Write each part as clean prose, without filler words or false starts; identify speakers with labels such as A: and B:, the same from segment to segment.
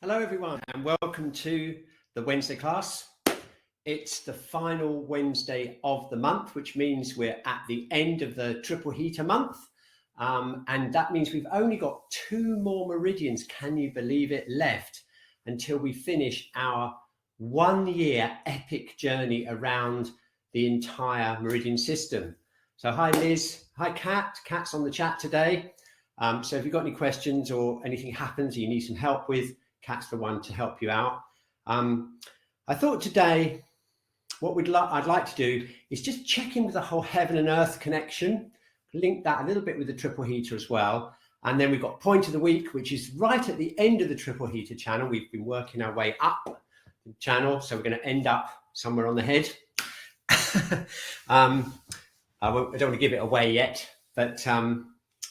A: Hello everyone and welcome to the Wednesday class. It's the final Wednesday of the month, which means we're at the end of the triple heater month. And that means we've only got 2 more meridians, can you believe it, left until we finish our 1-year epic journey around the entire meridian system. So hi Liz, hi Kat, Kat's on the chat today. So if you've got any questions or anything happens you need some help with, Kat's the one to help you out. I thought today what I'd like to do is just check in with the whole heaven and earth connection, link that a little bit with the triple heater as well. And then we've got point of the week, which is right at the end of the triple heater channel. We've been working our way up the channel, so we're going to end up somewhere on the head. I don't want to give it away yet, but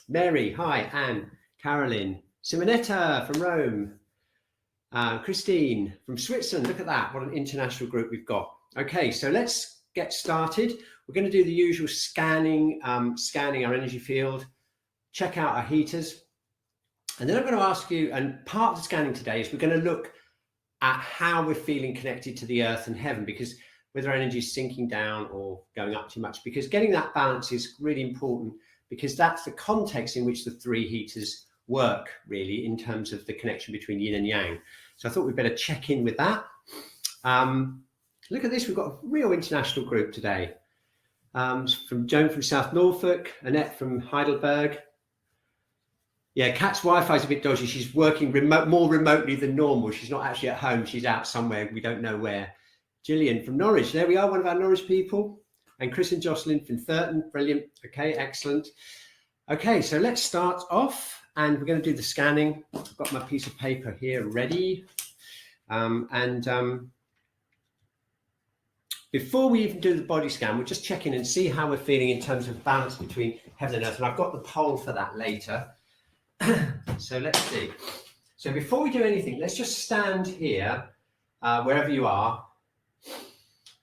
A: Mary, hi, Anne, Carolyn, Simonetta from Rome, Christine from Switzerland. Look at that, what an international group we've got. Okay, so let's get started. We're going to do the usual scanning our energy field, check out our heaters, and then I'm going to ask you, and part of the scanning today is we're going to look at how we're feeling connected to the earth and heaven, because whether our energy is sinking down or going up too much, because getting that balance is really important, because that's the context in which the 3 heaters work, really, in terms of the connection between yin and yang. So I thought we'd better check in with that. Look at this, we've got a real international group today. From Joan from South Norfolk, Annette from Heidelberg. Yeah, Kat's Wi-Fi is a bit dodgy. She's working more remotely than normal. She's not actually at home. She's out somewhere. We don't know where. Gillian from Norwich. There we are, one of our Norwich people. And Chris and Jocelyn from Thurton. Brilliant. Okay, excellent. Okay, so let's start off. And we're going to do the scanning. I've got my piece of paper here ready. Before we even do the body scan, we'll just check in and see how we're feeling in terms of balance between heaven and earth. And I've got the poll for that later. So let's see. So before we do anything, let's just stand here, wherever you are,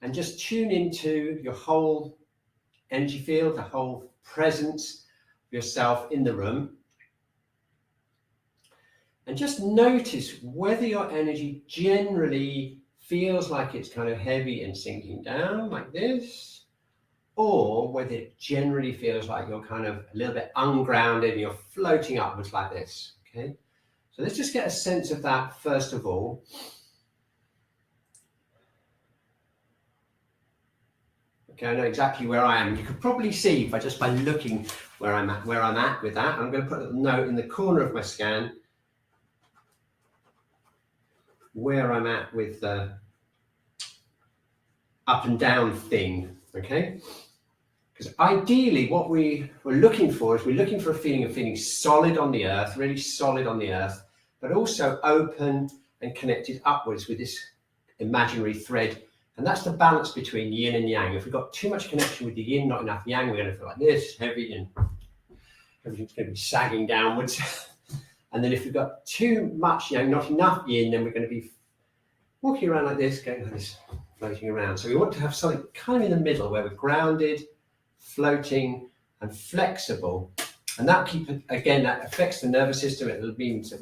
A: and just tune into your whole energy field, the whole presence of yourself in the room. And just notice whether your energy generally feels like it's kind of heavy and sinking down like this, or whether it generally feels like you're kind of a little bit ungrounded and you're floating upwards like this. Okay, so let's just get a sense of that first of all. Okay, I know exactly where I am. You could probably see by looking where I'm at with that. I'm going to put a note in the corner of my scan where I'm at with the up and down thing, okay? Because ideally what we're looking for is we're looking for a feeling of feeling solid on the earth, really solid on the earth, but also open and connected upwards with this imaginary thread. And that's the balance between yin and yang. If we've got too much connection with the yin, not enough yang, we're going to feel like this, heavy, and everything's going to be sagging downwards. And then if we've got too much yang, not enough yin, then we're going to be walking around like this, going like this, floating around. So we want to have something kind of in the middle where we're grounded, floating, and flexible. And that that affects the nervous system. It means that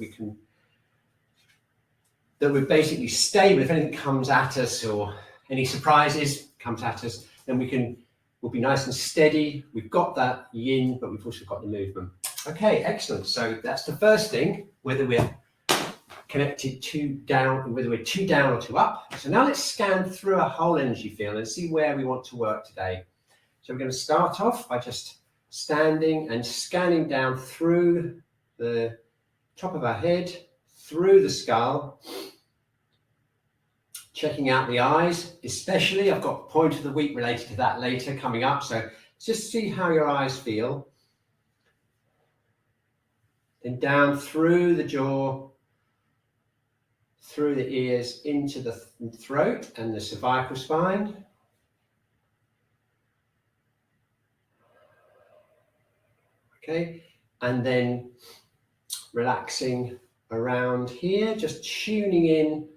A: we're basically stable. If anything comes at us or any surprises comes at us, then we'll be nice and steady. We've got that yin, but we've also got the movement. Okay, excellent. So that's the first thing, whether we're connected whether we're too down or too up. So now let's scan through our whole energy field and see where we want to work today. So we're going to start off by just standing and scanning down through the top of our head, through the skull, checking out the eyes, especially. I've got point of the week related to that later coming up. So just see how your eyes feel. Then down through the jaw, through the ears, into the throat and the cervical spine. Okay, and then relaxing around here, just tuning in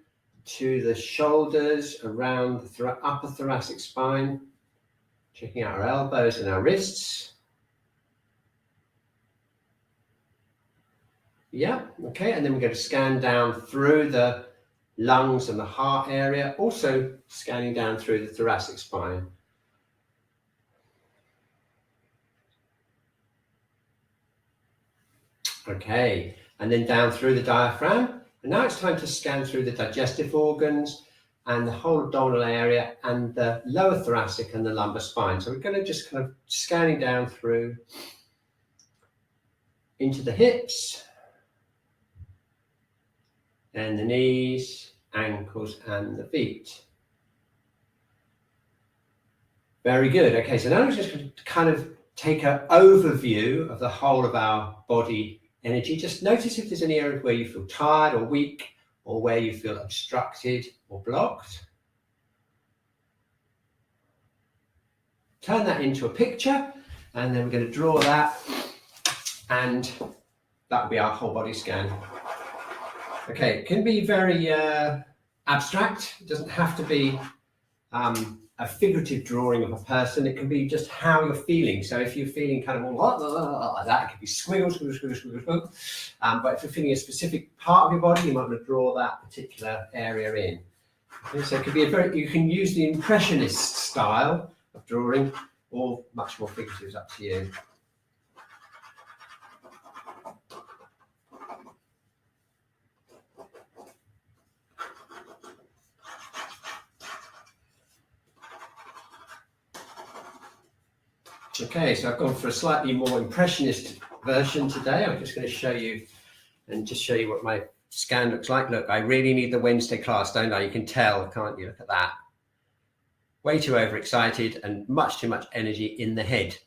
A: to the shoulders, around the upper thoracic spine, checking out our elbows and our wrists. Yeah, okay, and then we're going to scan down through the lungs and the heart area, also scanning down through the thoracic spine. Okay, and then down through the diaphragm. And now it's time to scan through the digestive organs and the whole abdominal area and the lower thoracic and the lumbar spine. So we're going to just kind of scanning down through into the hips and the knees, ankles, and the feet. Very good. Okay, so now we're just going to kind of take an overview of the whole of our body energy. Just notice if there's any areas where you feel tired or weak, or where you feel obstructed or blocked. Turn that into a picture, and then we're going to draw that, and that will be our whole body scan. Okay, it can be very abstract. It doesn't have to be a figurative drawing of a person. It can be just how you're feeling. So if you're feeling kind of all like that, it could be squiggle. But if you're feeling a specific part of your body, you might want to draw that particular area in. Okay, so it could be you can use the impressionist style of drawing, or much more figurative, is up to you. Okay, so I've gone for a slightly more impressionist version today. I'm just going to show you what my scan looks like. Look, I really need the Wednesday class, don't I? You can tell, can't you? Look at that. Way too overexcited and much too much energy in the head.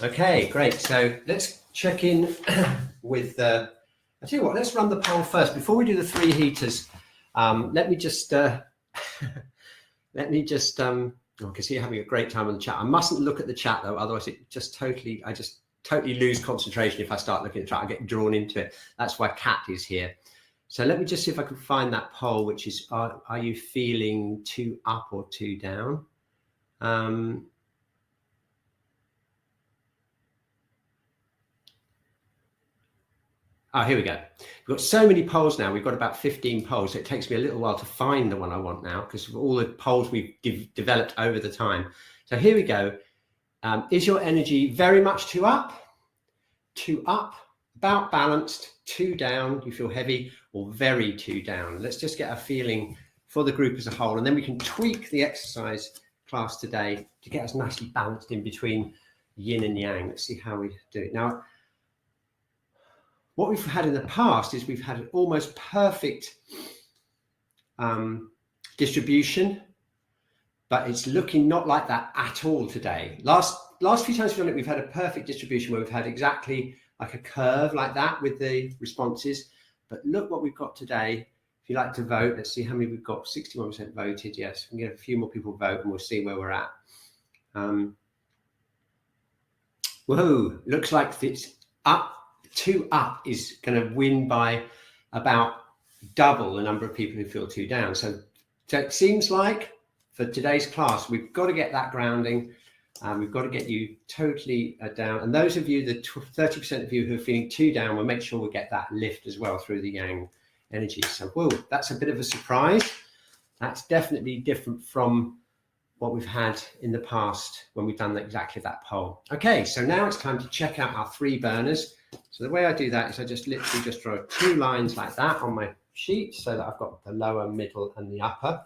A: Okay, great. So let's check in with, I'll tell you what, let's run the poll first. Before we do the 3 heaters, let me just, I can see you're having a great time on the chat. I mustn't look at the chat though, otherwise I just totally lose concentration if I start looking at the chat. I get drawn into it. That's why Kat is here. So let me just see if I can find that poll, which is, are you feeling too up or too down? Oh, here we go. We've got so many polls now. We've got about 15 polls. So it takes me a little while to find the one I want now because of all the polls we've developed over the time. So here we go. Is your energy very much too up, about balanced, too down, you feel heavy, or very too down? Let's just get a feeling for the group as a whole, and then we can tweak the exercise class today to get us nicely balanced in between yin and yang. Let's see how we do it. Now, what we've had in the past is we've had an almost perfect distribution, but it's looking not like that at all today. Last few times we've done it, we've had a perfect distribution where we've had exactly like a curve like that with the responses. But look what we've got today. If you like to vote, let's see how many we've got. 61% voted. Yes, we can get a few more people vote and we'll see where we're at. Whoa, looks like it's up. 2 up is going to win by about double the number of people who feel 2 down. So it seems like for today's class, we've got to get that grounding. We've got to get you totally down. And those of you, the 30% of you who are feeling 2 down, we'll make sure we get that lift as well through the yang energy. So, whoa, that's a bit of a surprise. That's definitely different from what we've had in the past when we've done exactly that poll. Okay, so now it's time to check out our 3 burners. So the way I do that is I just literally just draw 2 lines like that on my sheet so that I've got the lower, middle, and the upper.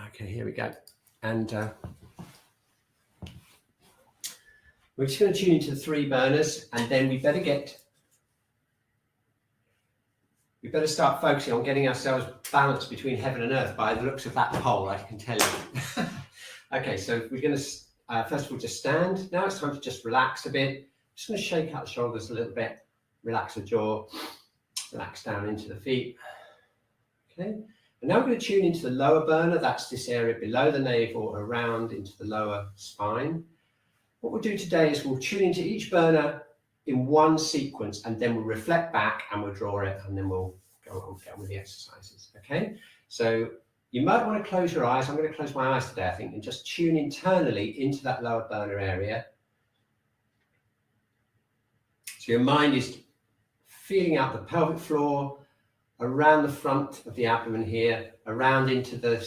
A: Okay, here we go. And we're just going to tune into the 3 burners, and then we better start focusing on getting ourselves balanced between heaven and earth by the looks of that poll, I can tell you. Okay, so we're going to first of all just stand. Now it's time to just relax a bit. Just going to shake out the shoulders a little bit, relax the jaw, relax down into the feet. Okay, and now we're going to tune into the lower burner. That's this area below the navel, around into the lower spine. What we'll do today is we'll tune into each burner in one sequence, and then we'll reflect back and we'll draw it, and then we'll go on with the exercises. Okay, so you might want to close your eyes. I'm going to close my eyes today, I think, and just tune internally into that lower burner area. So your mind is feeling out the pelvic floor, around the front of the abdomen here, around into the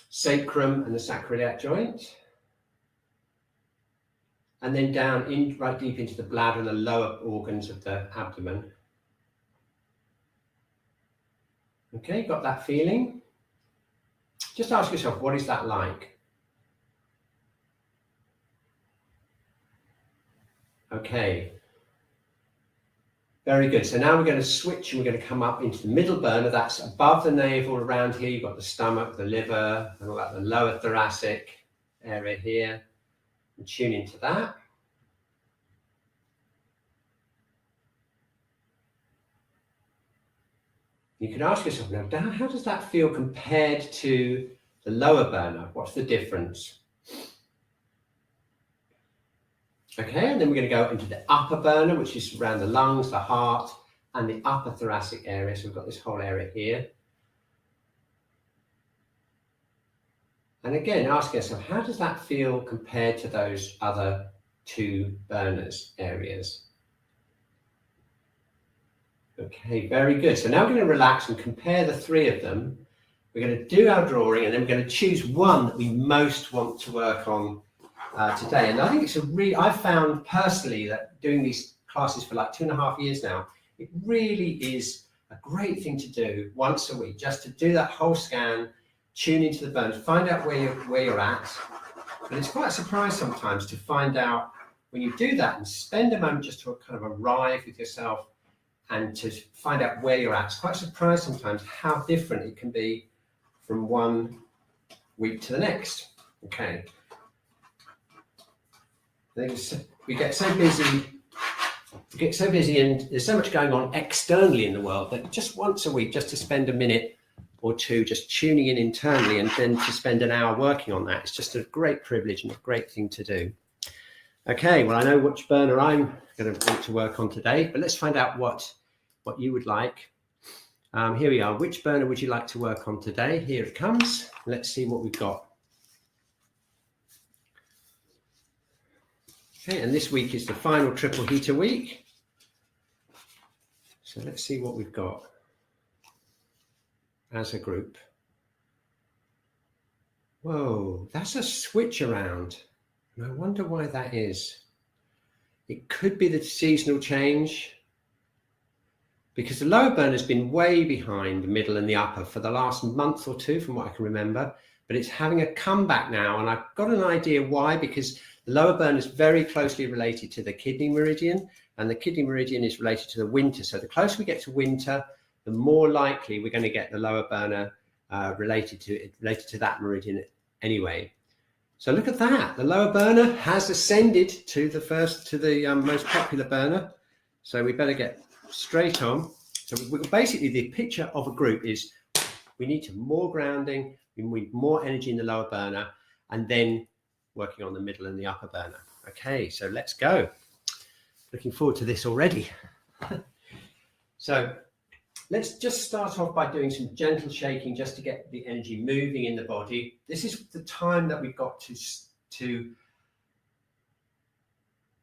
A: sacrum and the sacroiliac joint, and then down in right deep into the bladder and the lower organs of the abdomen. Okay, got that feeling? Just ask yourself, what is that like? Okay, very good. So now we're going to switch and we're going to come up into the middle burner. That's above the navel. Around here you've got the stomach, the liver, and all that, the lower thoracic area here. And tune into that. You can ask yourself now, how does that feel compared to the lower burner? What's the difference? Okay, and then we're going to go into the upper burner, which is around the lungs, the heart, and the upper thoracic area. So we've got this whole area here. And again, ask yourself, how does that feel compared to those other two burners areas? Okay, very good. So now we're going to relax and compare the three of them. We're going to do our drawing, and then we're going to choose one that we most want to work on today. And I think it's I've found personally that doing these classes for like 2.5 years now, it really is a great thing to do once a week, just to do that whole scan, tune into the bones, find out where you're at. And it's quite a surprise sometimes to find out when you do that and spend a moment just to kind of arrive with yourself and to find out where you're at. It's quite a surprise sometimes how different it can be from one week to the next. Okay. We get so busy and there's so much going on externally in the world that just once a week, just to spend a minute or two just tuning in internally and then to spend an hour working on that, it's just a great privilege and a great thing to do. Okay, well, I know which burner I'm going to want to work on today, but let's find out what you would like. Here we are. Which burner would you like to work on today? Here it comes. Let's see what we've got. Okay, and this week is the final triple heater week. So let's see what we've got as a group. Whoa, that's a switch around. And I wonder why that is. It could be the seasonal change, because the lower burner has been way behind the middle and the upper for the last month or two, from what I can remember, but it's having a comeback now. And I've got an idea why, because the lower burner is very closely related to the kidney meridian, and the kidney meridian is related to the winter. So the closer we get to winter, the more likely we're going to get the lower burner related to that meridian anyway. So look at that. The lower burner has ascended to the most popular burner. So we better get straight on. So basically the picture of a group is we need more grounding, we need more energy in the lower burner, and then working on the middle and the upper burner. Okay, so let's go. Looking forward to this already. So let's just start off by doing some gentle shaking just to get the energy moving in the body. This is the time that we've got to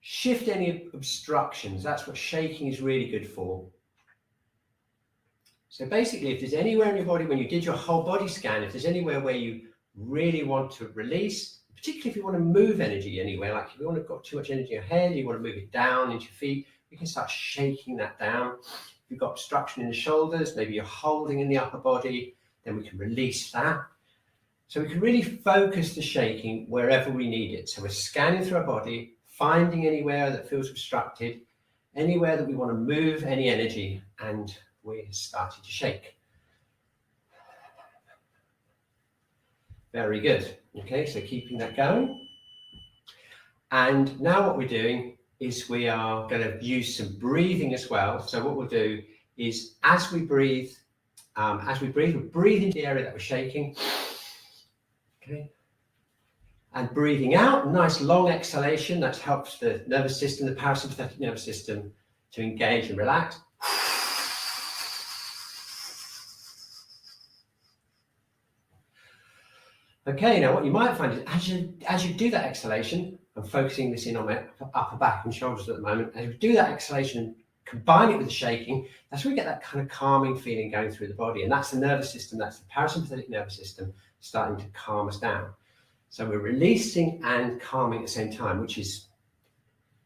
A: shift any obstructions. That's what shaking is really good for. So basically, if there's anywhere in your body, when you did your whole body scan, if there's anywhere where you really want to release, particularly if you want to move energy anywhere, like if you want to got too much energy in your head, you want to move it down into your feet, you can start shaking that down. If you've got obstruction in the shoulders, maybe you're holding in the upper body, then we can release that. So we can really focus the shaking wherever we need it. So we're scanning through our body, finding anywhere that feels obstructed, anywhere that we want to move any energy, and we're starting to shake. Very good. Okay, so keeping that going. And now what we're doing is we are going to use some breathing as well. So what we'll do is as we breathe, we'll breathe into the area that we're shaking. Okay. And breathing out, nice long exhalation. That helps the nervous system, the parasympathetic nervous system, to engage and relax. Okay, now what you might find is as you do that exhalation, I'm focusing this in on my upper back and shoulders at the moment. As we do that exhalation, combine it with the shaking, that's where we get that kind of calming feeling going through the body. And that's the nervous system, that's the parasympathetic nervous system starting to calm us down. So we're releasing and calming at the same time, which is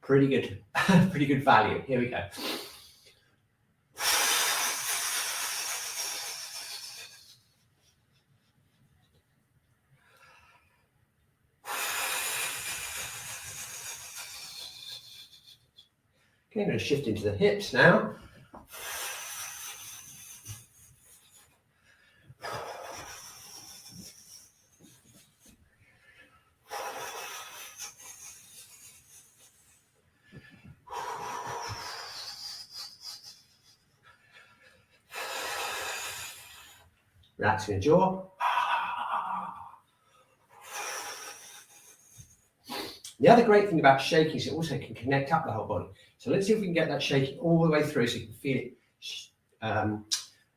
A: pretty good, pretty good value. Here we go. Okay, I'm going to shift into the hips now. Relaxing the jaw. The other great thing about shaking is it also can connect up the whole body. So let's see if we can get that shaking all the way through so you can feel it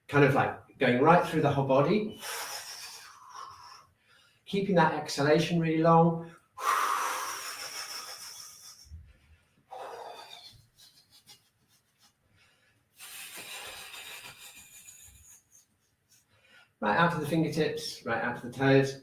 A: kind of like going right through the whole body. Keeping that exhalation really long. Right out to the fingertips, right out to the toes.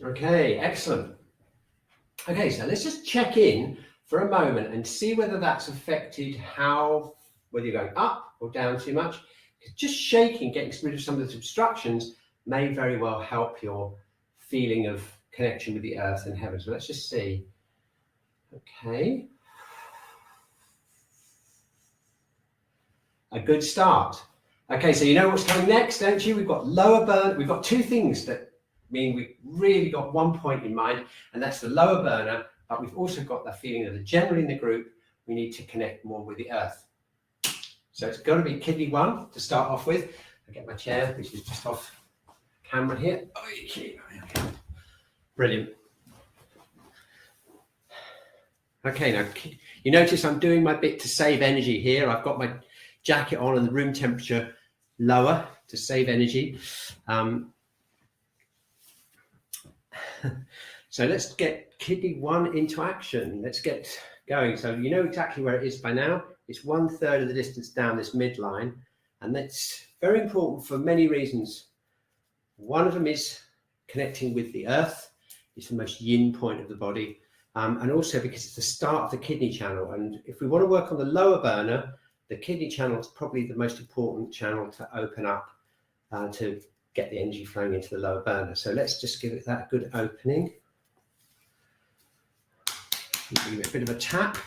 A: Okay, excellent. Okay, so let's just check in for a moment and see whether that's affected whether you're going up or down too much. Just shaking, getting rid of some of those obstructions may very well help your feeling of connection with the earth and heaven. So let's just see. Okay. A good start. Okay, so you know what's coming next, don't you? We've got lower burn. We've got two things that mean we've really got one point in mind, and that's the lower burner, but we've also got the feeling that generally in the group, we need to connect more with the earth. So it's got to be kidney 1 to start off with. I get my chair, which is just off camera here. Okay. Brilliant. Okay, now you notice I'm doing my bit to save energy here. I've got my jacket on and the room temperature lower to save energy. So let's get kidney 1 into action. Let's get going. So you know exactly where it is by now. It's 1/3 of the distance down this midline, and that's very important for many reasons. One of them is connecting with the earth. It's the most yin point of the body, and also because it's the start of the kidney channel. And if we want to work on the lower burner, the kidney channel is probably the most important channel to open up to get the energy flowing into the lower burner. So let's just give it that good opening. Give it a bit of a tap.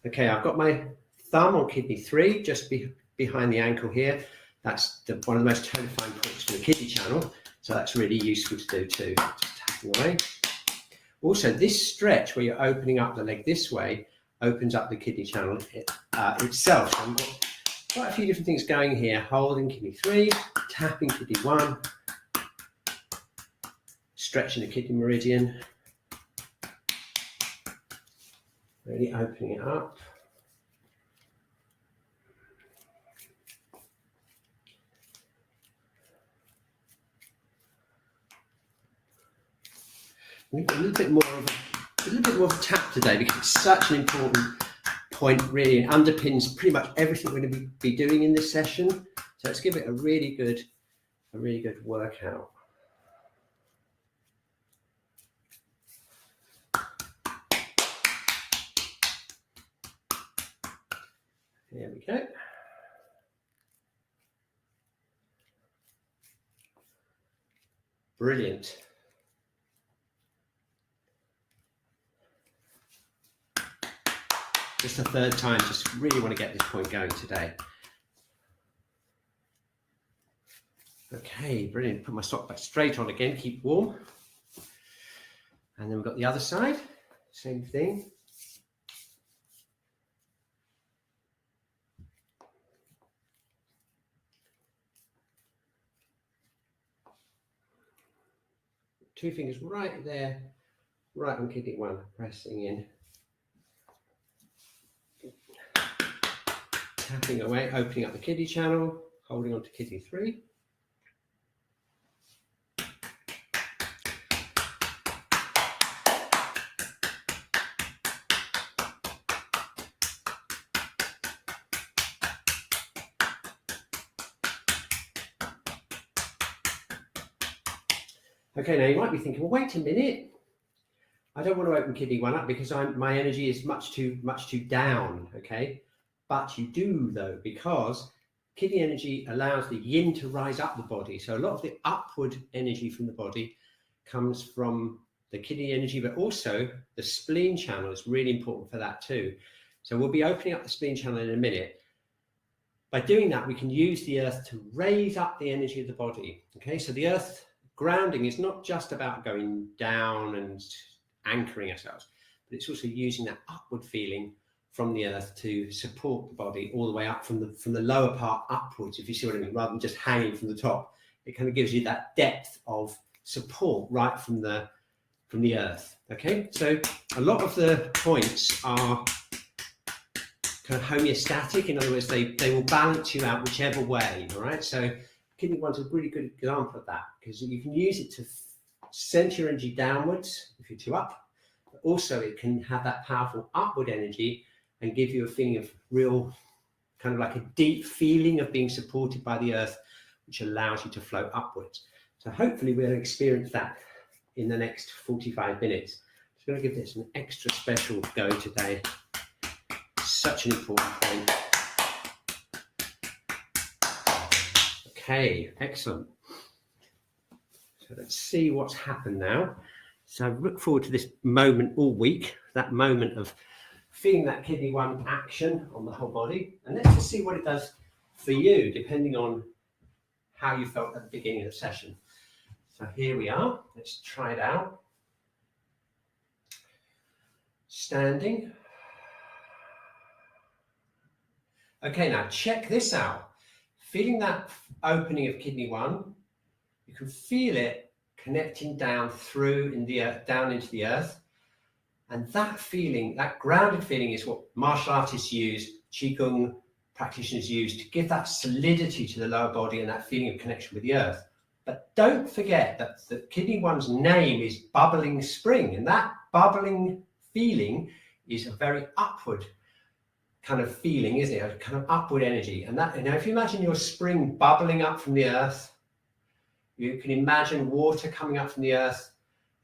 A: Okay, I've got my thumb on kidney 3, just behind the ankle here. That's one of the most tonifying points for the kidney channel. So that's really useful to do too. Just tapping away. Also, this stretch where you're opening up the leg this way opens up the kidney channel itself. So I've got quite a few different things going here. Holding kidney 3, tapping kidney 1, stretching the kidney meridian, really opening it up. We need a little bit more of a tap today because it's such an important point, really, and underpins pretty much everything we're going to be doing in this session. So let's give it a really good workout. Here we go. Brilliant. Just the 3rd time, just really want to get this point going today. Okay, brilliant. Put my sock back straight on again, keep warm. And then we've got the other side, same thing. 2 fingers right there, right on kidney 1, pressing in. Tapping away, opening up the kidney channel, holding on to kidney 3. Okay, now you might be thinking, well, wait a minute. I don't want to open kidney 1 up because my energy is much too down, okay? But you do though, because kidney energy allows the yin to rise up the body. So a lot of the upward energy from the body comes from the kidney energy, but also the spleen channel is really important for that too. So we'll be opening up the spleen channel in a minute. By doing that, we can use the earth to raise up the energy of the body, okay? So the earth grounding is not just about going down and anchoring ourselves, but it's also using that upward feeling from the earth to support the body all the way up from the lower part upwards, if you see what I mean, rather than just hanging from the top. It kind of gives you that depth of support right from the earth. Okay, so a lot of the points are kind of homeostatic. In other words, they will balance you out whichever way. All right, so kidney 1's a really good example of that, because you can use it to center your energy downwards if you're too up, but also it can have that powerful upward energy and give you a feeling of real, kind of like a deep feeling of being supported by the earth, which allows you to flow upwards. So hopefully we'll experience that in the next 45 minutes. I'm just going to give this an extra special go today. Such an important point. Okay, excellent. So let's see what's happened now. So I look forward to this moment all week, that moment of feeling that kidney 1 action on the whole body. And let's just see what it does for you, depending on how you felt at the beginning of the session. So here we are. Let's try it out. Standing. Okay, now check this out. Feeling that opening of kidney 1, you can feel it connecting down through in the earth, down into the earth. And that feeling, that grounded feeling, is what martial artists use, Qi Gong practitioners use to give that solidity to the lower body and that feeling of connection with the earth. But don't forget that the kidney 1's name is bubbling spring, and that bubbling feeling is a very upward kind of feeling, isn't it? A kind of upward energy. And that, now if you imagine your spring bubbling up from the earth, you can imagine water coming up from the earth,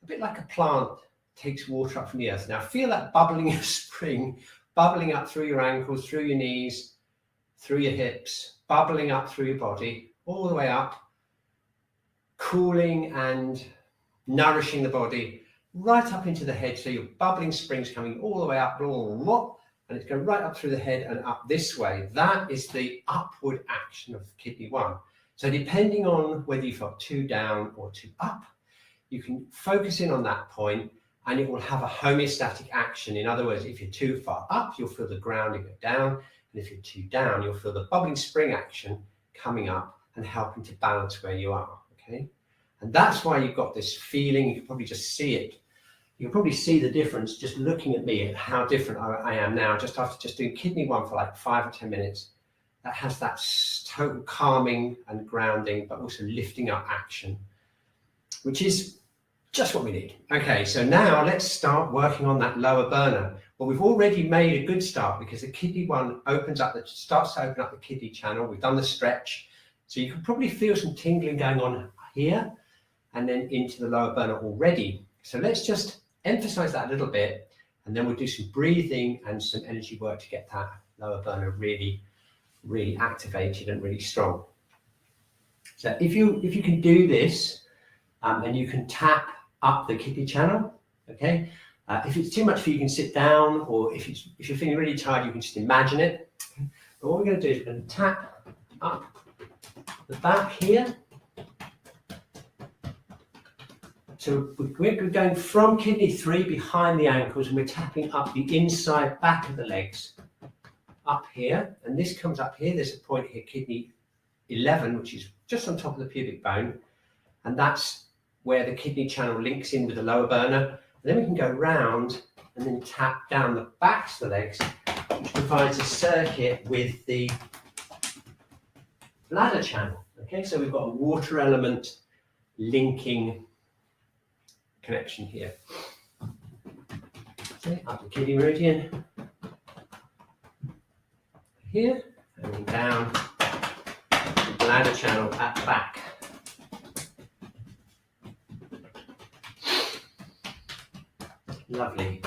A: a bit like a plant takes water up from the earth. Now feel that bubbling of spring, bubbling up through your ankles, through your knees, through your hips, bubbling up through your body, all the way up, cooling and nourishing the body, right up into the head. So your bubbling spring's coming all the way up, and it's going right up through the head and up this way. That is the upward action of kidney 1. So depending on whether you felt too down or too up, you can focus in on that point and it will have a homeostatic action. In other words, if you're too far up, you'll feel the grounding go down. And if you're too down, you'll feel the bubbling spring action coming up and helping to balance where you are, okay? And that's why you've got this feeling. You can probably just see it. You can probably see the difference just looking at me, at how different I am now, just after just doing kidney 1 for like 5 or 10 minutes. That has that total calming and grounding, but also lifting up action, which is just what we need. Okay, so now let's start working on that lower burner. Well, we've already made a good start because the kidney 1 starts to open up the kidney channel. We've done the stretch. So you can probably feel some tingling going on here and then into the lower burner already. So let's just emphasize that a little bit, and then we'll do some breathing and some energy work to get that lower burner really activated and really strong. So if you can do this, and you can tap up the kidney channel, okay? If it's too much for you, you can sit down, or if you're feeling really tired, you can just imagine it. But what we're going to do is we're going to tap up the back here. So we're going from kidney 3 behind the ankles, and we're tapping up the inside back of the legs up here. And this comes up here. There's a point here, kidney 11, which is just on top of the pubic bone. And that's where the kidney channel links in with the lower burner. And then we can go round and then tap down the backs of the legs, which provides a circuit with the bladder channel. Okay, so we've got a water element linking connection here. Okay, up the kidney meridian here, and then down the bladder channel at the back. Lovely.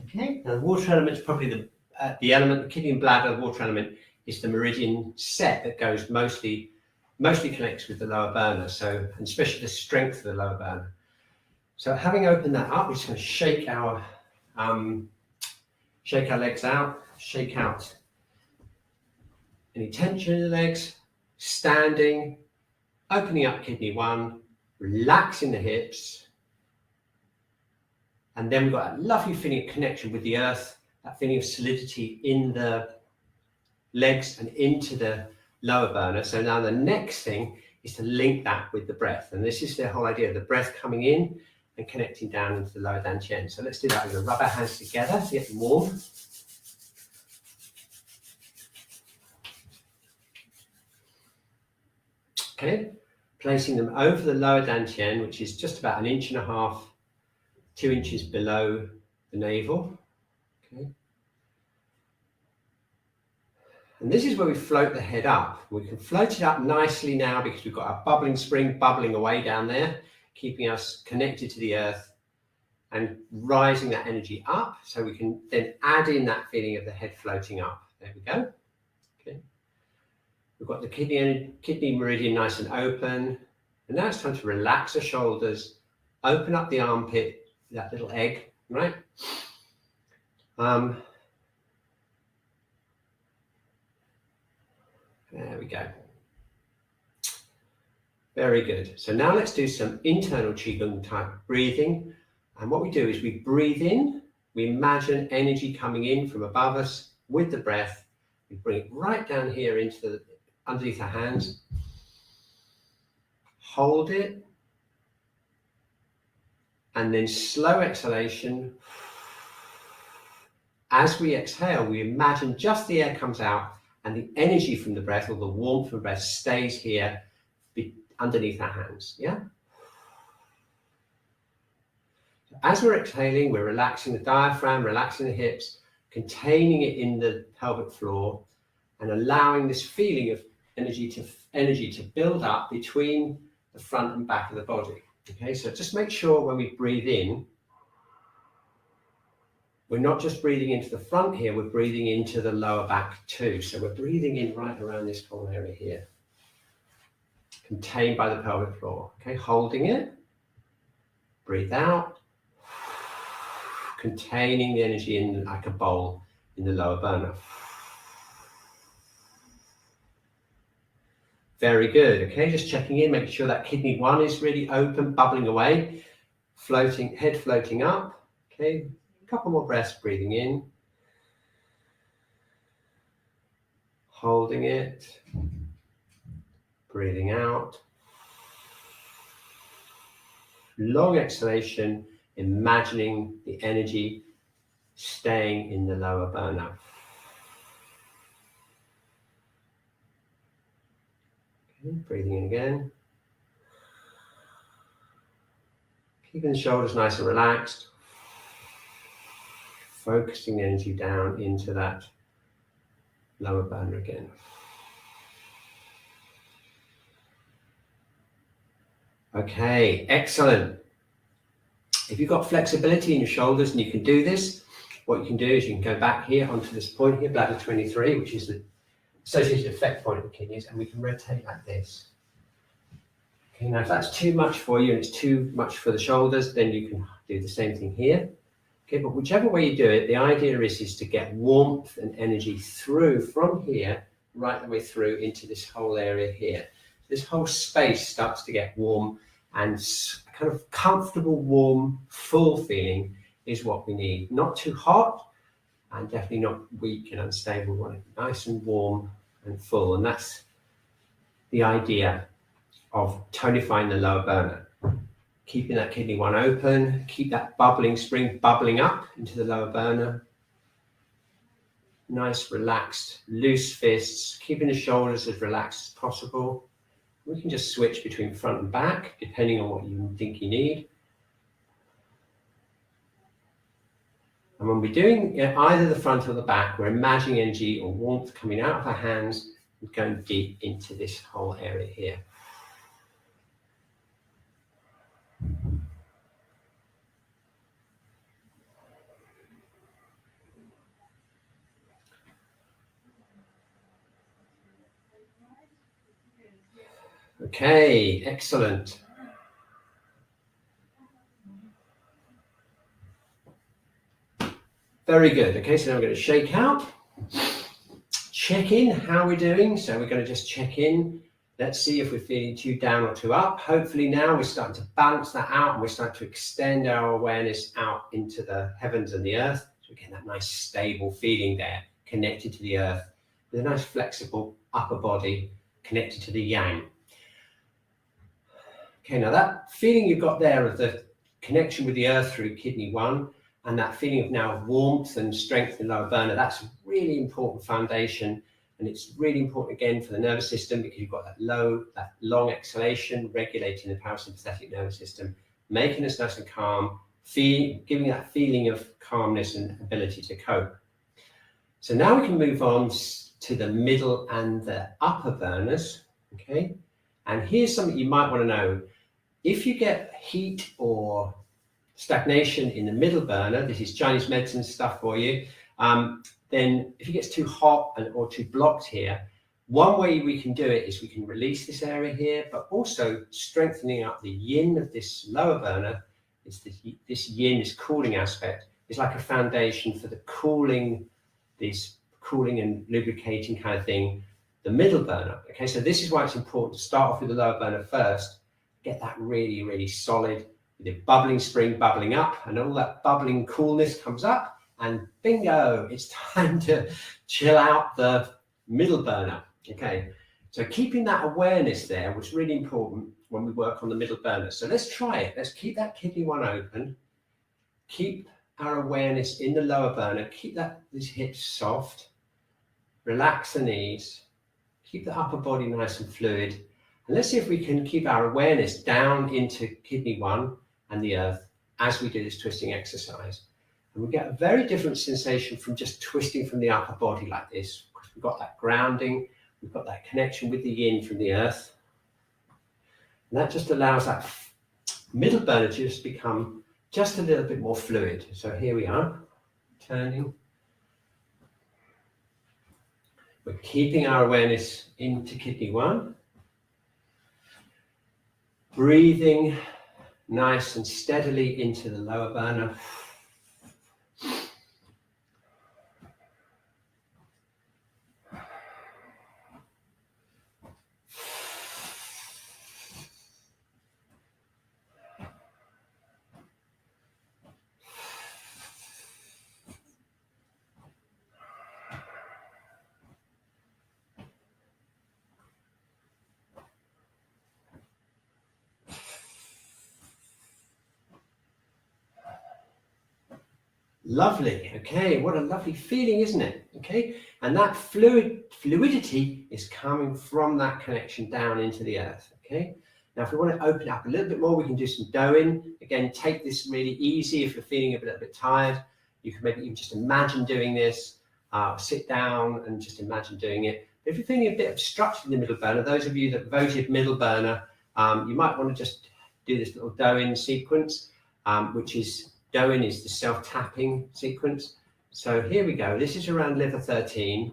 A: Okay, now the water element is probably the element, the kidney and bladder, the water element is the meridian set that goes mostly connects with the lower burner, so, and especially the strength of the lower burner. So having opened that up, we're just going to shake our legs out, shake out any tension in the legs, standing, opening up kidney 1, relaxing the hips, and then we've got that lovely feeling of connection with the earth, that feeling of solidity in the legs and into the lower burner. So now the next thing is to link that with the breath, and this is the whole idea of the breath coming in and connecting down into the lower dantian. So let's do that. We're going to rub our hands together to get them warm. Okay, placing them over the lower dantian, which is just about 1.5 inches, 2 inches below the navel. Okay. And this is where we float the head up. We can float it up nicely now because we've got our bubbling spring bubbling away down there, keeping us connected to the earth and rising that energy up. So we can then add in that feeling of the head floating up. There we go. Okay. We've got the kidney meridian nice and open. And now it's time to relax the shoulders, open up the armpit, that little egg, right? There we go. Very good. So now let's do some internal Qi Gong type breathing. And what we do is we breathe in, we imagine energy coming in from above us with the breath. We bring it right down here into underneath our hands. Hold it. And then slow exhalation. As we exhale, we imagine just the air comes out and the energy from the breath, or the warmth from the breath, stays here underneath our hands. Yeah? As we're exhaling, we're relaxing the diaphragm, relaxing the hips, containing it in the pelvic floor, and allowing this feeling of energy to build up between the front and back of the body. Okay, so just make sure when we breathe in, we're not just breathing into the front here, we're breathing into the lower back too. So we're breathing in right around this whole area here, contained by the pelvic floor. Okay, holding it, breathe out, containing the energy in like a bowl in the lower burner. Very good. Okay, just checking in, making sure that kidney 1 is really open, bubbling away, floating, head floating up. Okay, a couple more breaths, breathing in, holding it, breathing out. Long exhalation, imagining the energy staying in the lower burner. Okay, breathing in again. Keeping the shoulders nice and relaxed. Focusing the energy down into that lower burner again. Okay, excellent. If you've got flexibility in your shoulders and you can do this, what you can do is you can go back here onto this point here, bladder 23, which is the associated effect point of the kidneys, and we can rotate like this. Okay, now if that's too much for you and it's too much for the shoulders, then you can do the same thing here. Okay, but whichever way you do it, the idea is to get warmth and energy through from here, right the way through into this whole area here. This whole space starts to get warm, and kind of comfortable, warm, full feeling is what we need. Not too hot, and definitely not weak and unstable. We want it nice and warm and full, and that's the idea of tonifying the lower burner. Keeping that kidney 1 open, keep that bubbling spring bubbling up into the lower burner. Nice, relaxed, loose fists, keeping the shoulders as relaxed as possible. We can just switch between front and back, depending on what you think you need. And when we're doing either the front or the back, we're imagining energy or warmth coming out of our hands and going deep into this whole area here. Okay, excellent. Very good. Okay, so now we're going to shake out, check in how we're doing. So we're going to just check in. Let's see if we're feeling too down or too up. Hopefully now we're starting to balance that out and we're starting to extend our awareness out into the heavens and the earth. So we get that nice stable feeling there, connected to the earth, with a nice flexible upper body connected to the yang. Okay, now that feeling you've got there of the connection with the earth through kidney 1, and that feeling of now warmth and strength in lower burner, that's a really important foundation. And it's really important again for the nervous system, because you've got that long exhalation, regulating the parasympathetic nervous system, making us nice and calm, giving that feeling of calmness and ability to cope. So now we can move on to the middle and the upper burners, okay? And here's something you might want to know. If you get heat or stagnation in the middle burner, this is Chinese medicine stuff for you, then if it gets too hot or too blocked here, one way we can do it is we can release this area here, but also strengthening up the yin of this lower burner. It's this yin, this cooling aspect, is like a foundation for the cooling, this cooling and lubricating kind of thing, the middle burner. Okay, so this is why it's important to start off with the lower burner first, get that really, really solid, with the bubbling spring bubbling up, and all that bubbling coolness comes up, and bingo, it's time to chill out the middle burner. Okay, so keeping that awareness there was really important when we work on the middle burner. So let's try it. Let's keep that kidney 1 open, keep our awareness in the lower burner, keep these hips soft, relax the knees, keep the upper body nice and fluid, and let's see if we can keep our awareness down into kidney 1 and the earth as we do this twisting exercise. And we get a very different sensation from just twisting from the upper body like this, because we've got that grounding, we've got that connection with the yin from the earth. And that just allows that middle burner to just become just a little bit more fluid. So here we are, turning. We're keeping our awareness into kidney 1. Breathing nice and steadily into the lower burner. Lovely. Okay, what a lovely feeling, isn't it? Okay, and that fluidity is coming from that connection down into the earth. Okay, now if we want to open up a little bit more, we can do some doing. Again, take this really easy. If you're feeling a little bit tired, you can maybe even just imagine doing this, sit down and just imagine doing it. But if you're feeling a bit obstructed in the middle burner, those of you that voted middle burner, you might want to just do this little doing sequence, which is Doing is the self-tapping sequence. So here we go. This is around liver 13.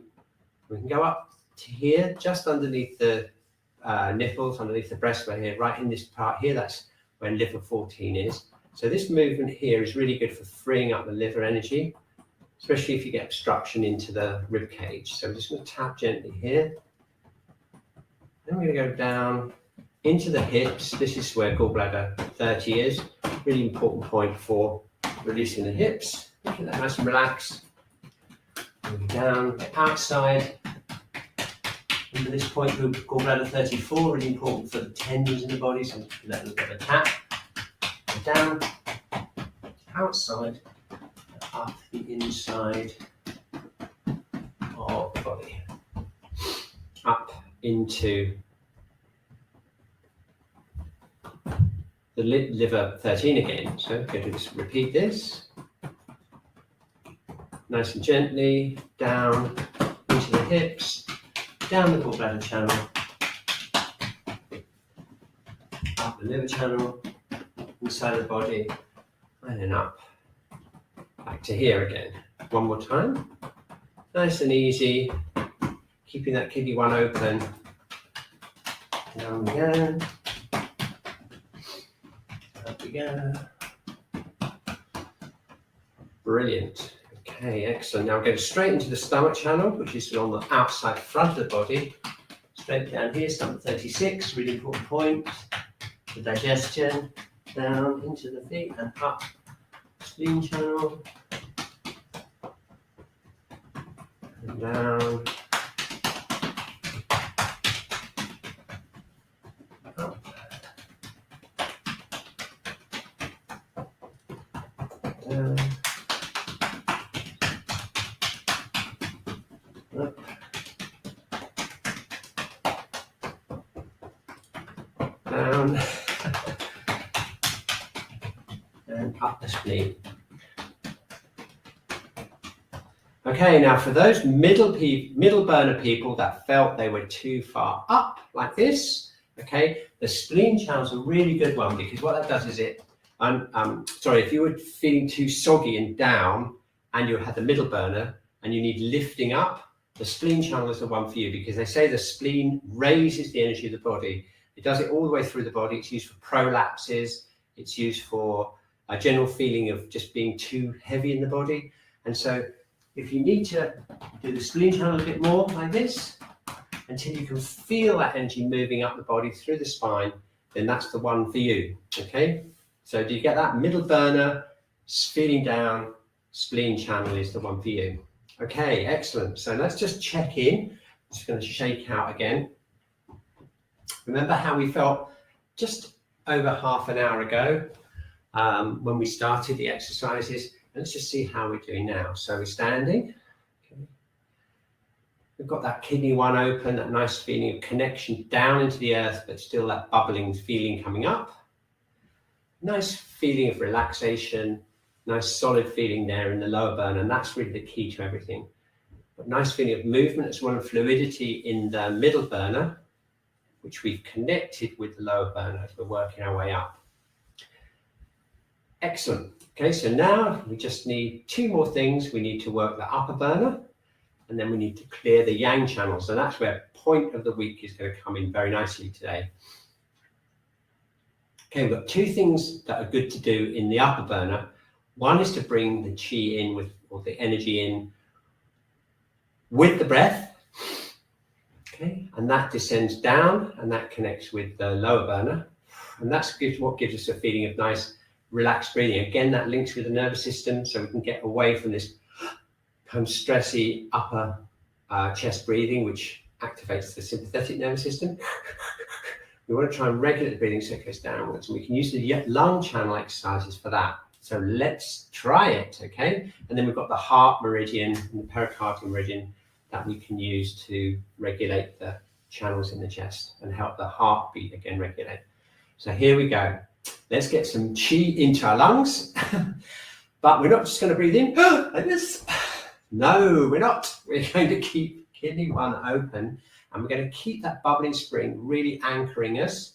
A: We can go up to here, just underneath the nipples, underneath the breastbone here, right in this part here. That's where liver 14 is. So this movement here is really good for freeing up the liver energy, especially if you get obstruction into the rib cage. So we're just going to tap gently here. Then we're going to go down into the hips. This is where gallbladder 30 is. Really important point for releasing the hips. Get that nice and relaxed. Moving down, outside. Under this point, gallbladder 34, really important for the tendons in the body, so give that a little bit of a tap. Go down, outside, up the inside of the body. Up into the liver 13 again. So we're going to just repeat this. Nice and gently, down into the hips, down the gallbladder channel, up the liver channel, inside of the body, and then up, back to here again. One more time. Nice and easy, keeping that kidney 1 open. Down we go. Up we go. Brilliant. Okay, excellent. Now we're going straight into the stomach channel, which is on the outside front of the body. Straight down here, stomach 36, really important point. The digestion, down into the feet and up. Spleen channel. And down. Up. Down. Up. Down. And up the spleen. Okay, now for those middle burner people that felt they were too far up like this, okay, the spleen channel is a really good one, because what that does is if you were feeling too soggy and down and you had the middle burner and you need lifting up, the spleen channel is the one for you, because they say the spleen raises the energy of the body. It does it all the way through the body. It's used for prolapses. It's used for a general feeling of just being too heavy in the body. And so if you need to do the spleen channel a bit more like this, until you can feel that energy moving up the body through the spine, then that's the one for you, okay? So do you get that? Middle burner, feeling down, spleen channel is the one for you. Okay, excellent. So let's just check in. I'm just going to shake out again. Remember how we felt just over half an hour ago when we started the exercises? Let's just see how we're doing now. So we're standing. Okay. We've got that kidney 1 open, that nice feeling of connection down into the earth, but still that bubbling feeling coming up. Nice feeling of relaxation, nice solid feeling there in the lower burner, and that's really the key to everything. But nice feeling of movement as well, and fluidity in the middle burner, which we've connected with the lower burner as we're working our way up. Excellent. Okay, so now we just need 2 more things. We need to work the upper burner, and then we need to clear the yang channel. So that's where point of the week is going to come in very nicely today. Okay, we've got 2 things that are good to do in the upper burner. One is to bring the qi in or the energy in with the breath. Okay, and that descends down and that connects with the lower burner. And that's what gives us a feeling of nice relaxed breathing. Again, that links with the nervous system, so we can get away from this kind of stressy upper chest breathing, which activates the sympathetic nervous system. We want to try and regulate the breathing so it goes downwards, and we can use the lung channel exercises for that. So let's try it, okay? And then we've got the heart meridian and the pericardial meridian that we can use to regulate the channels in the chest and help the heartbeat again regulate. So here we go. Let's get some qi into our lungs. But we're not just going to breathe in like this. No, we're not. We're going to keep kidney 1 open, and we're going to keep that bubbling spring really anchoring us.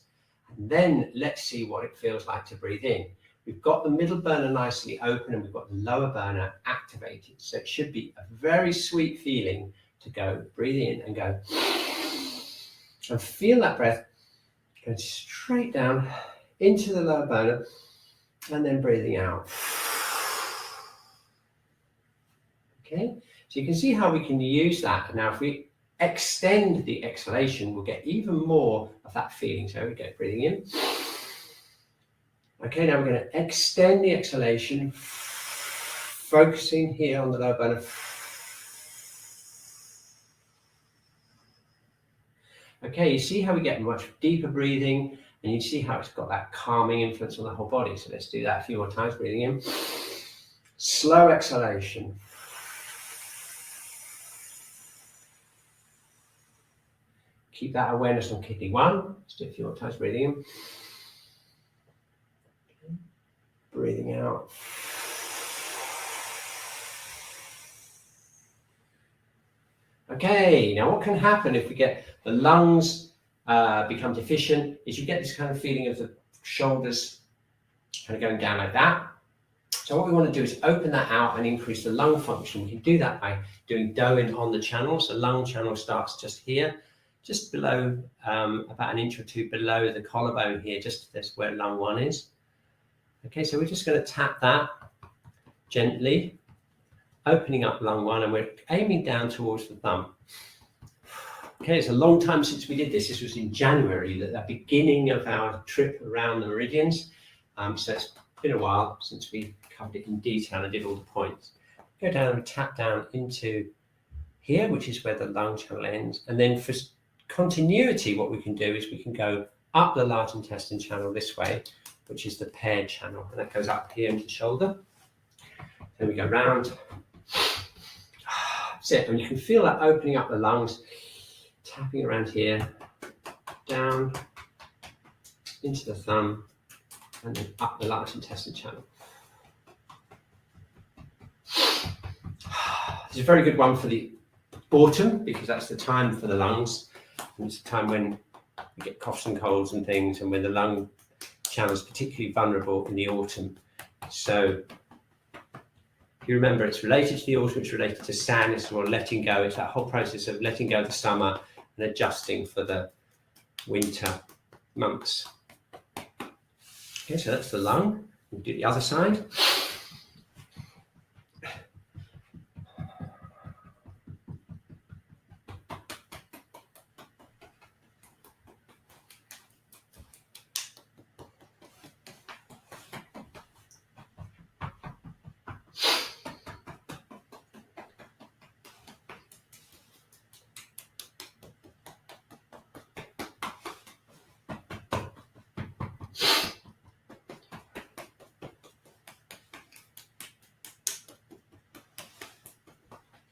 A: And then let's see what it feels like to breathe in. We've got the middle burner nicely open, and we've got the lower burner activated. So it should be a very sweet feeling to go breathe in and go. And feel that breath going straight down into the lower burner, and then breathing out. Okay, so you can see how we can use that. Now, if we extend the exhalation, we'll get even more of that feeling. So we go, breathing in. Okay, now we're going to extend the exhalation, focusing here on the lower burner. Okay, you see how we get much deeper breathing, and you see how it's got that calming influence on the whole body. So let's do that a few more times, breathing in. Slow exhalation. Keep that awareness on kidney 1. Let's do it a few more times, breathing in. Breathing out. Okay, now what can happen if we get the lungs become deficient is you get this kind of feeling of the shoulders kind of going down like that. So what we want to do is open that out and increase the lung function. We can do that by doing Doin on the channel. So lung channel starts just here, just below, about an inch or two below the collarbone here, just that's where lung 1 is. Okay, so we're just going to tap that gently, opening up lung 1, and we're aiming down towards the thumb. Okay, it's a long time since we did this. This was in January, the beginning of our trip around the Meridians. So it's been a while since we covered it in detail and did all the points. Go down and tap down into here, which is where the lung channel ends. And then for continuity, what we can do is we can go up the large intestine channel this way, which is the paired channel, and that goes up here into the shoulder. Then we go round. That's it, and you can feel that opening up the lungs, tapping around here, down into the thumb, and then up the large intestine channel. This is a very good one for the autumn because that's the time for the lungs, and it's a time when we get coughs and colds and things, and when the lung channel is particularly vulnerable in the autumn. So if you remember, it's related to the autumn, it's related to sadness or letting go. It's that whole process of letting go of the summer and adjusting for the winter months. Okay, so that's the lung. We'll do the other side.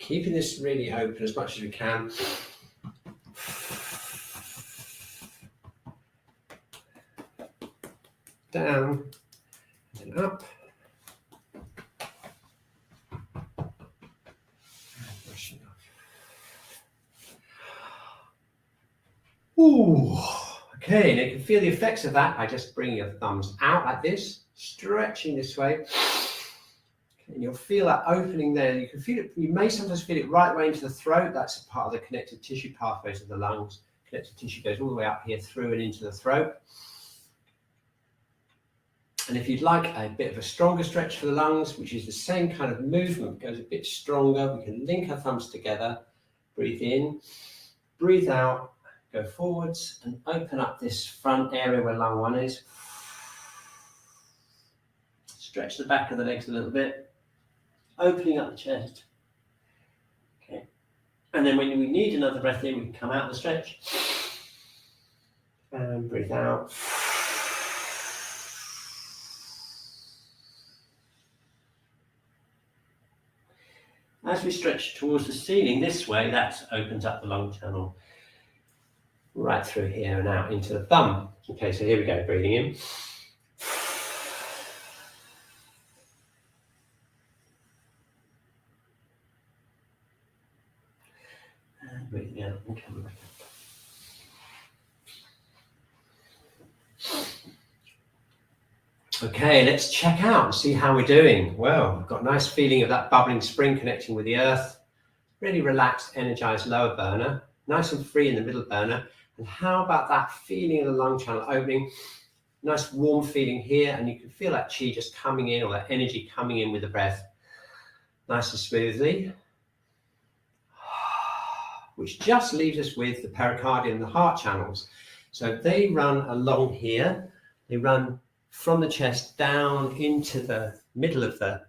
A: Keeping this really open as much as we can. Down and then up. And brushing off. Ooh, okay, and you can feel the effects of that by just bringing your thumbs out like this, stretching this way. And you'll feel that opening there. You can feel it, you may sometimes feel it right way into the throat. That's a part of the connective tissue pathways of the lungs. Connective tissue goes all the way up here through and into the throat. And if you'd like a bit of a stronger stretch for the lungs, which is the same kind of movement, goes a bit stronger, we can link our thumbs together, breathe in, breathe out, go forwards and open up this front area where lung 1 is. Stretch the back of the legs a little bit. Opening up the chest. Okay. And then when we need another breath in, we can come out of the stretch. And breathe out. As we stretch towards the ceiling this way, that opens up the lung channel right through here and out into the thumb. Okay, so here we go, breathing in. Breathing out and coming back up. Okay, let's check out and see how we're doing. Well, we've got a nice feeling of that bubbling spring connecting with the earth. Really relaxed, energized lower burner. Nice and free in the middle burner. And how about that feeling of the lung channel opening? Nice warm feeling here, and you can feel that chi just coming in, or that energy coming in with the breath. Nice and smoothly. Which just leaves us with the pericardium and the heart channels. So they run along here. They run from the chest down into the middle of the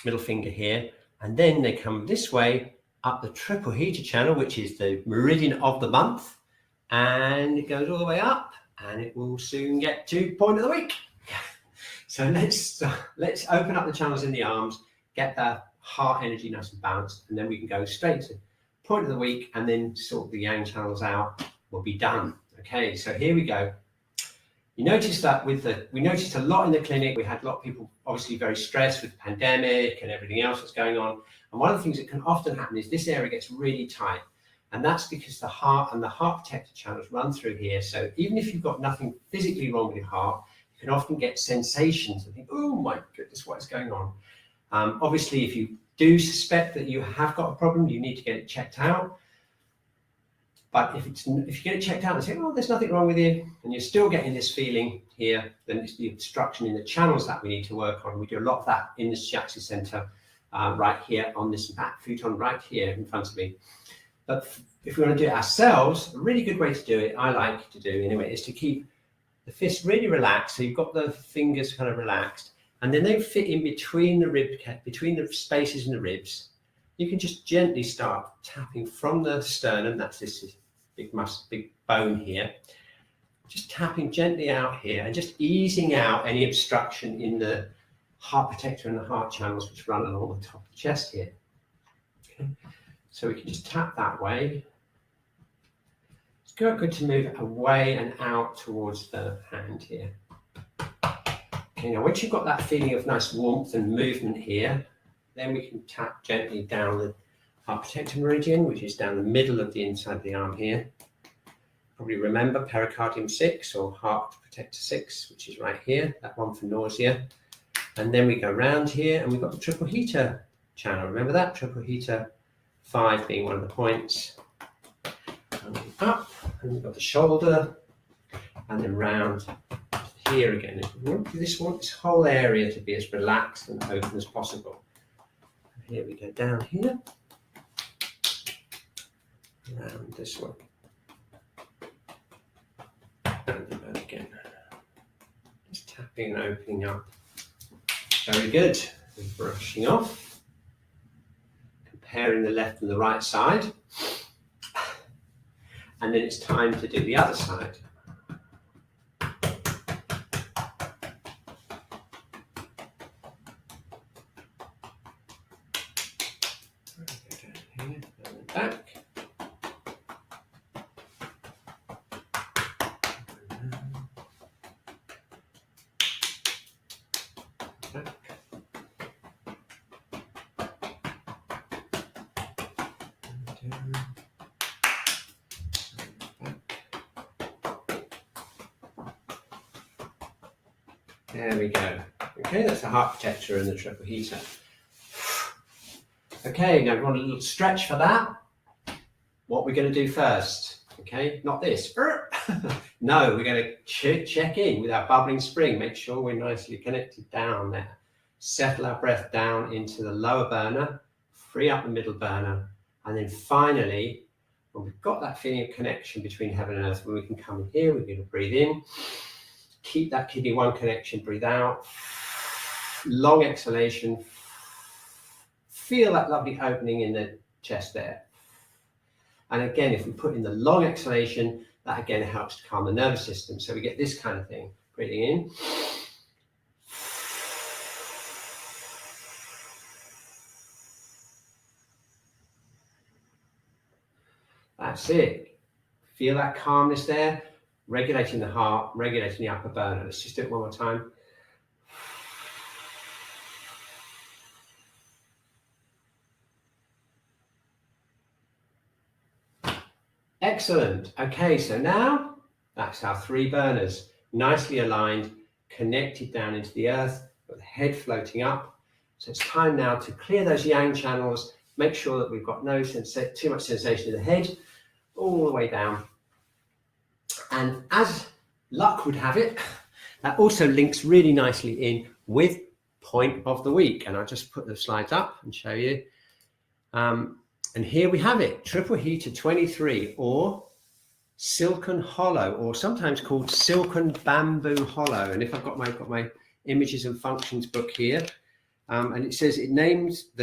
A: middle finger here. And then they come this way up the triple heater channel, which is the meridian of the month, and it goes all the way up, and it will soon get to point of the week. So let's open up the channels in the arms, get the heart energy nice and balanced, and then we can go straight to point of the week, and then sort the yang channels out. We'll be done. Okay, so here we go. You notice that we noticed a lot in the clinic. We had a lot of people obviously very stressed with the pandemic and everything else that's going on. And one of the things that can often happen is this area gets really tight. And that's because the heart and the heart protector channels run through here. So even if you've got nothing physically wrong with your heart, you can often get sensations and think, oh my goodness, what is going on? Obviously, if you do suspect that you have got a problem, you need to get it checked out. But if you get it checked out and say, oh, there's nothing wrong with you, and you're still getting this feeling here, then it's the obstruction in the channels that we need to work on. We do a lot of that in the Shiatsu center, right here on this back futon right here in front of me. But if we want to do it ourselves, a really good way to do it, I like to do anyway, is to keep the fists really relaxed. So you've got the fingers kind of relaxed, and then they fit in between the spaces in the ribs. You can just gently start tapping from the sternum. That's this big bone here. Just tapping gently out here and just easing out any obstruction in the heart protector and the heart channels which run along the top of the chest here. Okay. So we can just tap that way. It's good to move away and out towards the hand here. Okay, now once you've got that feeling of nice warmth and movement here, then we can tap gently down the heart protector meridian, which is down the middle of the inside of the arm here. Probably remember pericardium 6 or heart protector 6, which is right here, that one for nausea. And then we go round here and we've got the triple heater channel. Remember that? Triple heater 5 being one of the points. And up, and we've got the shoulder, and then round here again. We want this whole area to be as relaxed and open as possible. Here we go down here, around this one, and then again, just tapping and opening up. Very good. And brushing off, comparing the left and the right side, and then it's time to do the other side. Back. Back. There we go. Okay, that's the heart protector and the triple heater. Okay, now we want a little stretch for that. What we're going to do first, okay, not this. No, we're going to check in with our bubbling spring. Make sure we're nicely connected down there. Settle our breath down into the lower burner, free up the middle burner, and then finally, when we've got that feeling of connection between heaven and earth, when we can come in here, we're going to breathe in, keep that kidney 1 connection, breathe out, long exhalation, feel that lovely opening in the chest there. And again, if we put in the long exhalation, that again helps to calm the nervous system. So we get this kind of thing, breathing in. That's it. Feel that calmness there, regulating the heart, regulating the upper burner. Let's just do it one more time. Excellent. Okay, so now that's our 3 burners, nicely aligned, connected down into the earth, with the head floating up. So it's time now to clear those yang channels, make sure that we've got too much sensation in the head, all the way down. And as luck would have it, that also links really nicely in with point of the week. And I'll just put the slides up and show you. And here we have it, triple heater 23, or silken hollow, or sometimes called silken bamboo hollow. And if I've got my images and functions book here, and it says the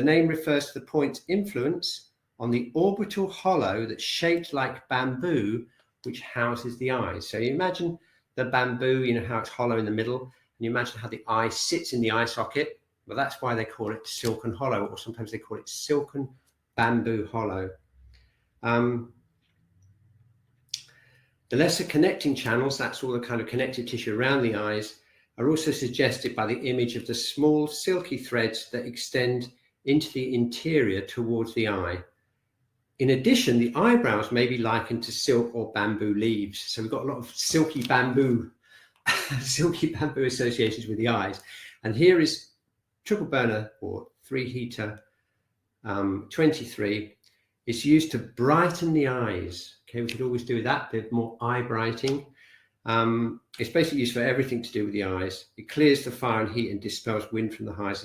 A: name refers to the point's influence on the orbital hollow that's shaped like bamboo, which houses the eyes. So you imagine the bamboo, you know, how it's hollow in the middle, and you imagine how the eye sits in the eye socket. Well, that's why they call it silken hollow, or sometimes they call it silken bamboo hollow. The lesser connecting channels, that's all the kind of connective tissue around the eyes, are also suggested by the image of the small silky threads that extend into the interior towards the eye. In addition, the eyebrows may be likened to silk or bamboo leaves. So we've got a lot of silky bamboo associations with the eyes. And here is triple burner or 3 heater 23. It's used to brighten the eyes. Okay, we could always do that, a bit more eye brighting. It's basically used for everything to do with the eyes. It clears the fire and heat and dispels wind from the eyes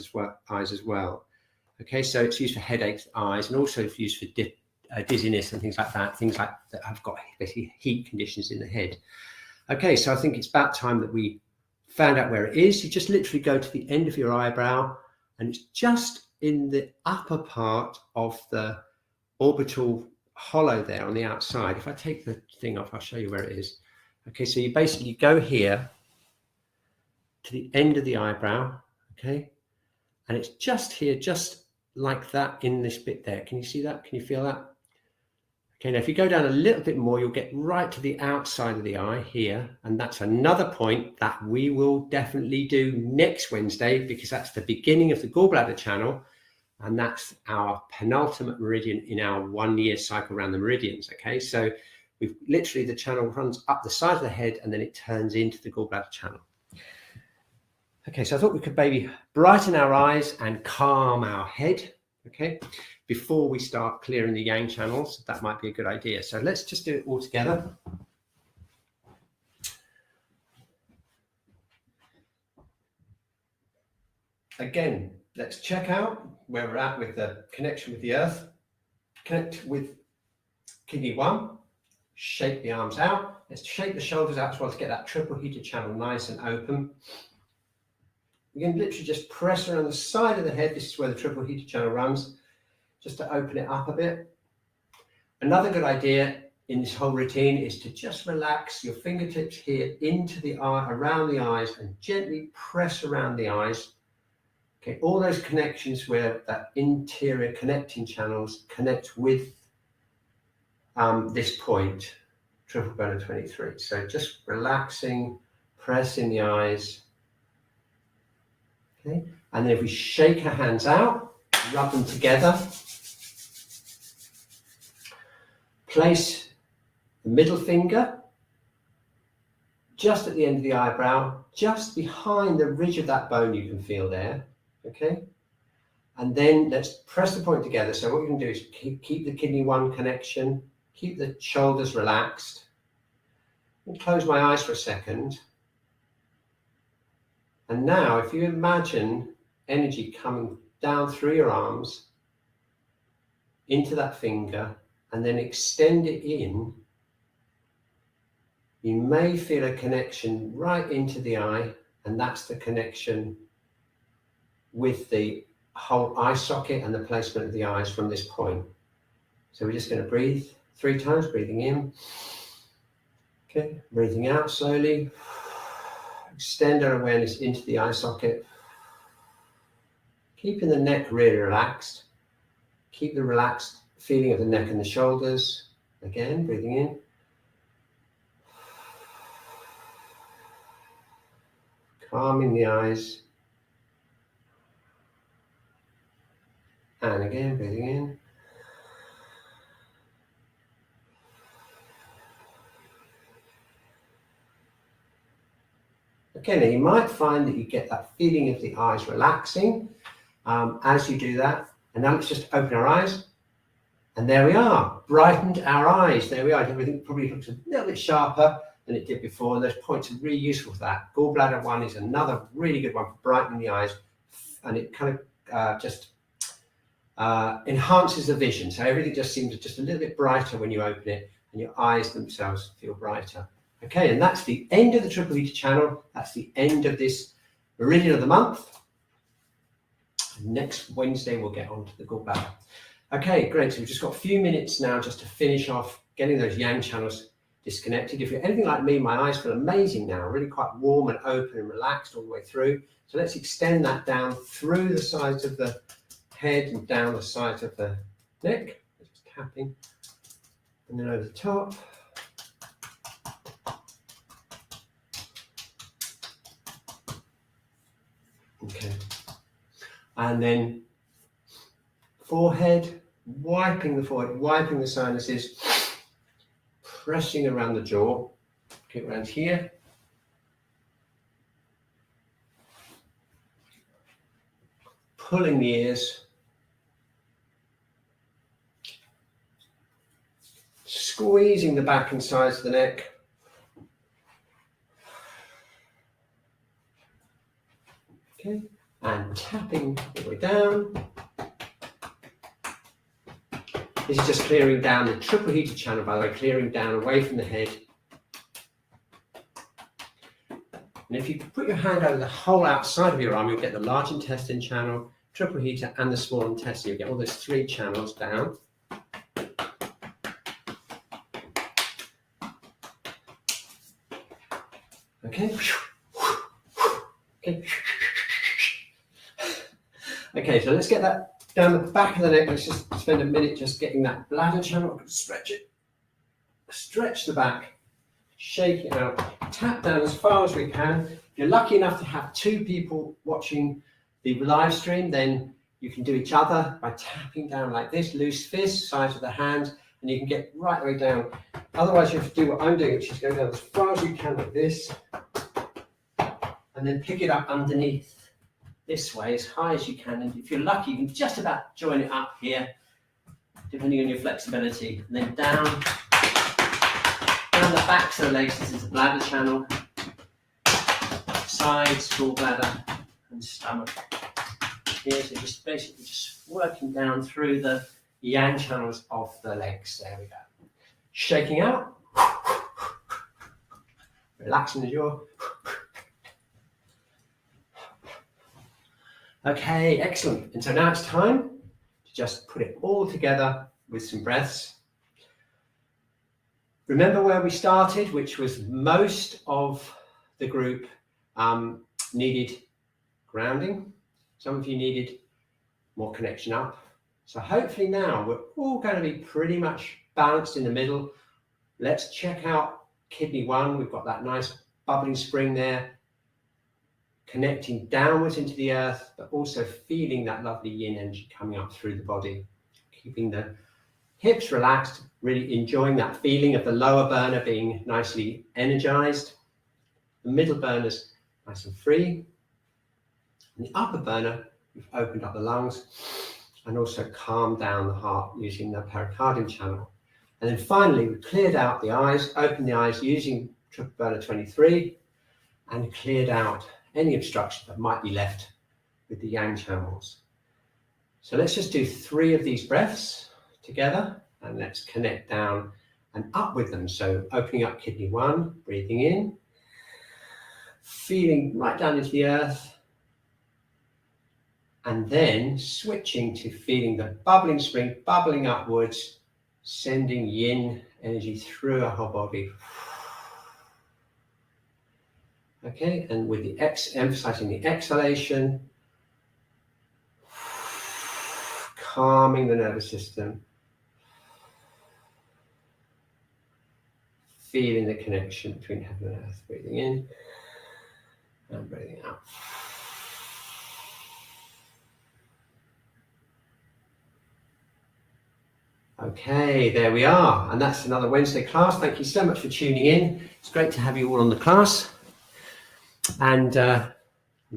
A: as well. Okay, so it's used for headaches, eyes, and also it's used for dizziness and things like that have got basically heat conditions in the head. Okay, so I think it's about time that we found out where it is. You just literally go to the end of your eyebrow, and it's just in the upper part of the orbital hollow there on the outside. If I take the thing off, I'll show you where it is. Okay, so you basically go here to the end of the eyebrow, okay, and it's just here, just like that in this bit there. Can you see that? Can you feel that? Okay, now if you go down a little bit more, you'll get right to the outside of the eye here, and that's another point that we will definitely do next Wednesday, because that's the beginning of the gallbladder channel, and that's our penultimate meridian in our 1 year cycle around the meridians. Okay, so we've literally, the channel runs up the side of the head and then it turns into the gallbladder channel. Okay, so I thought we could maybe brighten our eyes and calm our head, okay, before we start clearing the yang channels. That might be a good idea. So let's just do it all together. Again, let's check out where we're at with the connection with the earth. Connect with kidney 1, shake the arms out. Let's shake the shoulders out as well to get that triple heated channel nice and open. We can literally just press around the side of the head. This is where the triple heated channel runs, just to open it up a bit. Another good idea in this whole routine is to just relax your fingertips here into the eye, around the eyes, and gently press around the eyes. Okay, all those connections where that interior connecting channels connect with this point, triple burner 23. So just relaxing, pressing the eyes. Okay, and then if we shake our hands out, rub them together, place the middle finger just at the end of the eyebrow, just behind the ridge of that bone you can feel there. Okay, and then let's press the point together. So what we can do is keep the kidney 1 connection, keep the shoulders relaxed, and close my eyes for a second. And now if you imagine energy coming down through your arms into that finger and then extend it in, you may feel a connection right into the eye, and that's the connection with the whole eye socket and the placement of the eyes from this point. So we're just going to breathe 3 times, breathing in, okay, breathing out slowly, extend our awareness into the eye socket, keeping the neck really relaxed, keep the relaxed feeling of the neck and the shoulders. Again, breathing in, calming the eyes. And again, breathing in. Okay, now you might find that you get that feeling of the eyes relaxing as you do that. And now let's just open our eyes. And there we are, brightened our eyes. There we are. Everything probably looks a little bit sharper than it did before. And those points are really useful for that. Gallbladder 1 is another really good one for brightening the eyes. And it kind of just enhances the vision. So everything just seems just a little bit brighter when you open it, and your eyes themselves feel brighter. Okay, and that's the end of the triple heater channel. That's the end of this meridian of the month. Next Wednesday, we'll get on to the gallbladder. Okay, great. So we've just got a few minutes now just to finish off getting those yang channels disconnected. If you're anything like me, my eyes feel amazing now, really quite warm and open and relaxed all the way through. So let's extend that down through the sides of the head and down the sides of the neck. Just tapping, and then over the top. Okay, and then forehead, wiping the forehead, wiping the sinuses, pressing around the jaw, get around here. Pulling the ears, squeezing the back and sides of the neck. Okay, and tapping all the way down. This is just clearing down the triple heated channel, by the way, clearing down away from the head. And if you put your hand over the whole outside of your arm, you'll get the large intestine channel, triple heater, and the small intestine. You'll get all those 3 channels down. Okay. Okay. Okay, so let's get that down the back of the neck. Let's just spend a minute just getting that bladder channel. Stretch it. Stretch the back. Shake it out. Tap down as far as we can. If you're lucky enough to have 2 people watching the live stream, then you can do each other by tapping down like this. Loose fist, sides of the hands, and you can get right the way down. Otherwise, you have to do what I'm doing, which is go down as far as you can like this, and then pick it up underneath this way as high as you can. And if you're lucky, you can just about join it up here, depending on your flexibility. And then down the backs of the legs. This is the bladder channel, sides, gallbladder, and stomach. Here, so just basically just working down through the yang channels of the legs. There we go. Shaking out, relaxing the jaw. Okay, excellent. And so now it's time to just put it all together with some breaths. Remember where we started, which was most of the group needed grounding. Some of you needed more connection up. So hopefully now we're all going to be pretty much balanced in the middle. Let's check out kidney 1. We've got that nice bubbling spring there, connecting downwards into the earth, but also feeling that lovely yin energy coming up through the body. Keeping the hips relaxed, really enjoying that feeling of the lower burner being nicely energized. The middle burner's nice and free. And the upper burner, we've opened up the lungs and also calmed down the heart using the pericardium channel. And then finally, we cleared out the eyes, opened the eyes using triple burner 23, and cleared out any obstruction that might be left with the yang channels. So let's just do 3 of these breaths together, and let's connect down and up with them. So opening up kidney 1, breathing in, feeling right down into the earth, and then switching to feeling the bubbling spring, bubbling upwards, sending yin energy through our whole body. Okay, and with the emphasizing the exhalation, calming the nervous system, feeling the connection between heaven and earth. Breathing in and breathing out. Okay, there we are. And that's another Wednesday class. Thank you so much for tuning in. It's great to have you all on the class. And I'm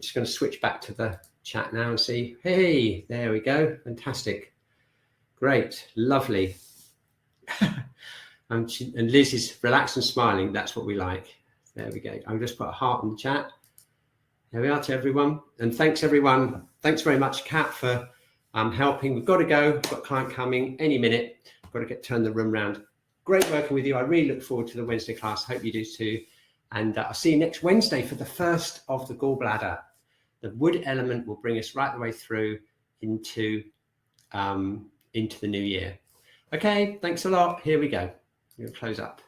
A: just going to switch back to the chat now and see. Hey, there we go. Fantastic. Great. Lovely. And Liz is relaxed and smiling. That's what we like. There we go. I'll just put a heart in the chat. There we are to everyone. And thanks, everyone. Thanks very much, Kat, for helping. We've got to go. We've got a client coming any minute. Got to turn the room round. Great working with you. I really look forward to the Wednesday class. Hope you do too. And I'll see you next Wednesday for the first of the gallbladder. The wood element will bring us right the way through into into the new year. Okay, thanks a lot. Here we go. We'll close up.